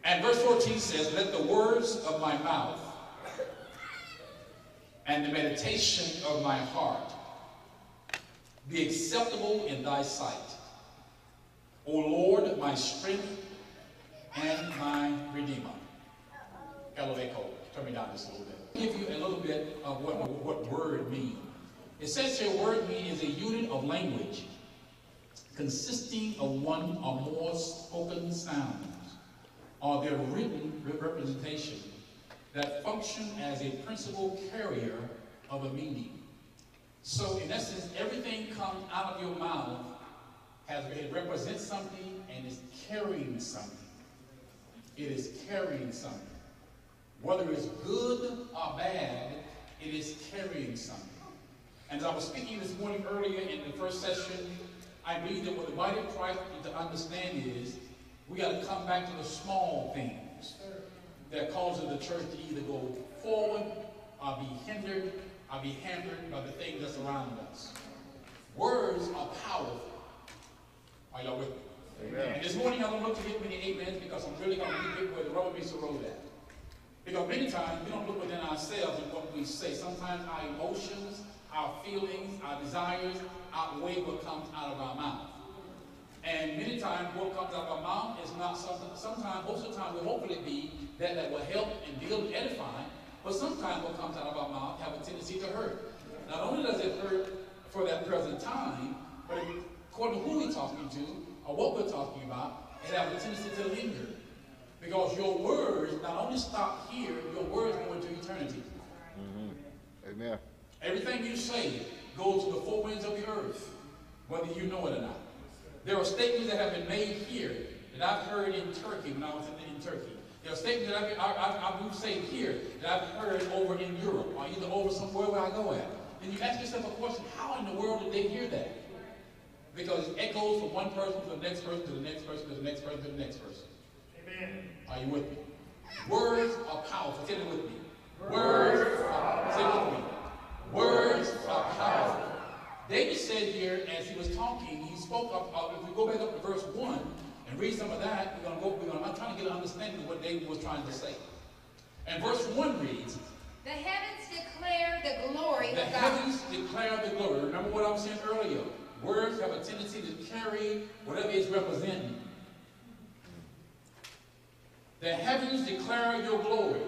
And verse 14 says, let the words of my mouth and the meditation of my heart be acceptable in thy sight, O Lord, my strength and my Redeemer. Hello, Echo. Turn me down just a little bit. I'll give you a little bit of what word means. It says here, word means is a unit of language consisting of one or more spoken sounds or their written representation that function as a principal carrier of a meaning. So in essence, everything comes out of your mouth it represents something and is carrying something. It is carrying something. Whether it's good or bad, it is carrying something. And as I was speaking this morning earlier in the first session, I believe that what the body of Christ needs to understand is we got to come back to the small things that causes the church to either go forward or be hindered or be hampered by the things that's around us. Words are powerful. Are y'all with me? Amen. And this morning I don't look to get many amens because I'm really going to get where the rubber meets the road at. Because many times we don't look within ourselves and what we say. Sometimes our emotions, our feelings, our desires outweigh what comes out of our mouth. And many times what comes out of our mouth is not something, sometimes, most of the time will hopefully be that will help and build and edify, but sometimes what comes out of our mouth have a tendency to hurt. Not only does it hurt for that present time, but according to who we're talking to or what we're talking about, it has a tendency to linger. Because your words not only stop here, your words go into eternity. Mm-hmm. Amen. Everything you say goes to the four winds of the earth, whether you know it or not. There are statements that have been made here that I've heard in Turkey when I was in Turkey. There are statements that I've said here that I've heard over in Europe or either over somewhere where I go at. And you ask yourself a question, how in the world did they hear that? Because it echoes from one person to the next person to the next person to the next person to the next person. Amen. Are you with me? Words are powerful. Say it with me. Words are powerful. Say it with me. Words are powerful. David said here, as he was talking, he spoke of, if we go back up to verse 1 and read some of that, I'm trying to get an understanding of what David was trying to say. And verse 1 reads, the heavens declare the glory of God. The heavens declare the glory. Remember what I was saying earlier. Words have a tendency to carry whatever it's representing. The heavens declare your glory.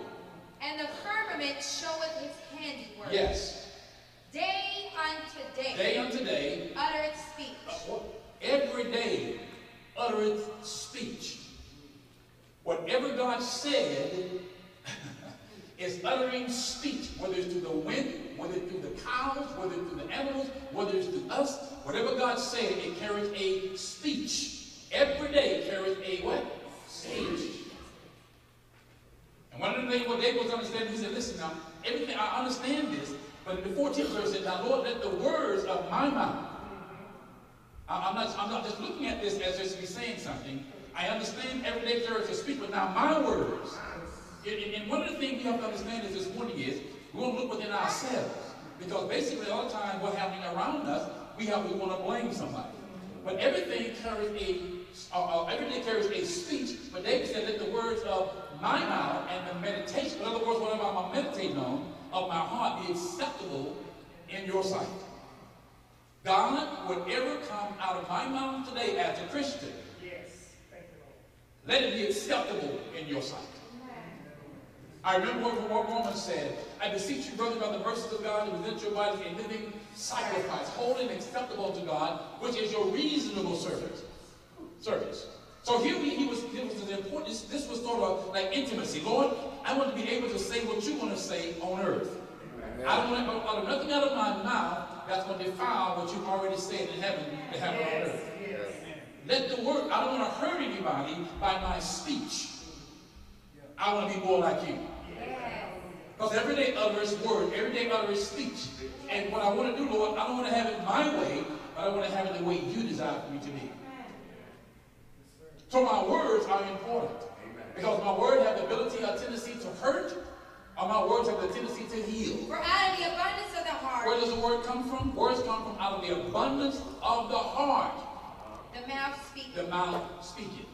And the firmament showeth his handiwork. Yes. Day unto day. Day unto day. Uttereth speech. Every day uttereth speech. Whatever God said is uttering speech, whether it's through the wind, whether it's through the cows, whether it's through the animals, whether it's through us. Whatever God said, it carries a speech. Every day carries a what? Speech. And one of the things what David was understanding, he said, listen now, everything, I understand this, but in the 14th verse, it said, now Lord, let the words of my mouth, I'm not just looking at this as just me saying something. I understand every day carries a speech, but now my words. And one of the things we have to understand is this morning is, we want to look within ourselves. Because basically all the time what's happening around us, we want to blame somebody. But everything carries every day carries a speech. But David said, let the words of my mouth and the meditation, in other words, whatever I'm meditating on, of my heart be acceptable in your sight. God, whatever comes out of my mouth today as a Christian, yes, thank you, Lord, let it be acceptable in your sight. I remember what Romans said, I beseech you, brother, by the mercies of God, to present your bodies a living sacrifice, holy and acceptable to God, which is your reasonable service. So here it was important. This was sort of like intimacy. Lord, I want to be able to say what you want to say on earth. Amen. I don't want to utter nothing out of my mouth that's going to defile what you've already said in heaven to happen on earth. Yes. Let the word, I don't want to hurt anybody by my speech. I want to be more like you. Because every day utters word, every day utters speech. And what I want to do, Lord, I don't want to have it my way, but I want to have it the way you desire for me to be. So my words are important. Because my word have the ability or tendency to hurt, or my words have the tendency to heal. For out of the abundance of the heart. Where does the word come from? Words come from out of the abundance of the heart. The mouth speaking. The mouth speaking.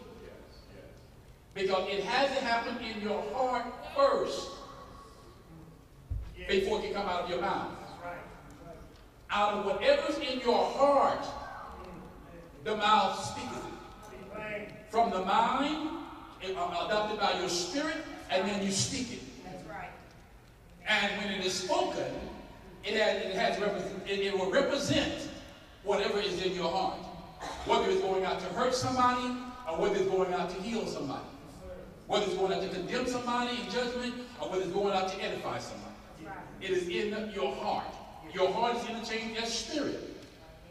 Because it has to happen in your heart first before it can come out of your mouth. Out of whatever's in your heart, the mouth speaketh it. From the mind, adopted by your spirit, and then you speak it. That's right. And when it is spoken, it will represent whatever is in your heart. Whether it's going out to hurt somebody, or whether it's going out to heal somebody. Whether it's going out to condemn somebody in judgment, or whether it's going out to edify somebody. It is in your heart. Your heart is interchanged as spirit.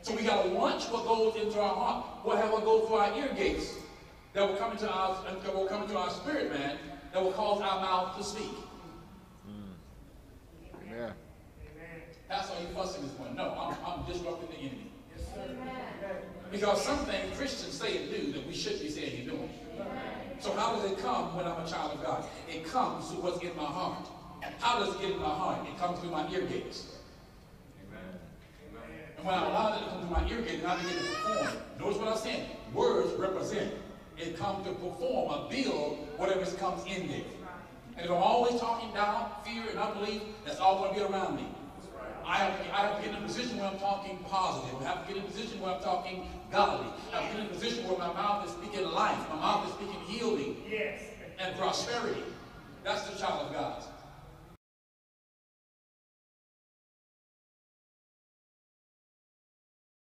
So we got to watch what goes into our heart. What goes through our ear gates that will come into our spirit, man, that will cause our mouth to speak. Amen. Pastor, are you fussing this morning? No, I'm disrupting the enemy. Yes, sir. Because some things Christians say and do that we shouldn't be saying and doing. So how does it come when I'm a child of God? It comes through what's in my heart. How does it get in my heart? It comes through my ear gates. And when I allow it to come through my ear gate, I begin to perform. Notice what I'm saying. Words represent. It comes to perform or build whatever comes in there. And if I'm always talking doubt, fear, and unbelief, that's all going to be around me. I have to get in a position where I'm talking positive. I have to get in a position where I'm talking godly. I have to get in a position where my mouth is speaking life. My mouth is speaking healing and prosperity. That's the child of God.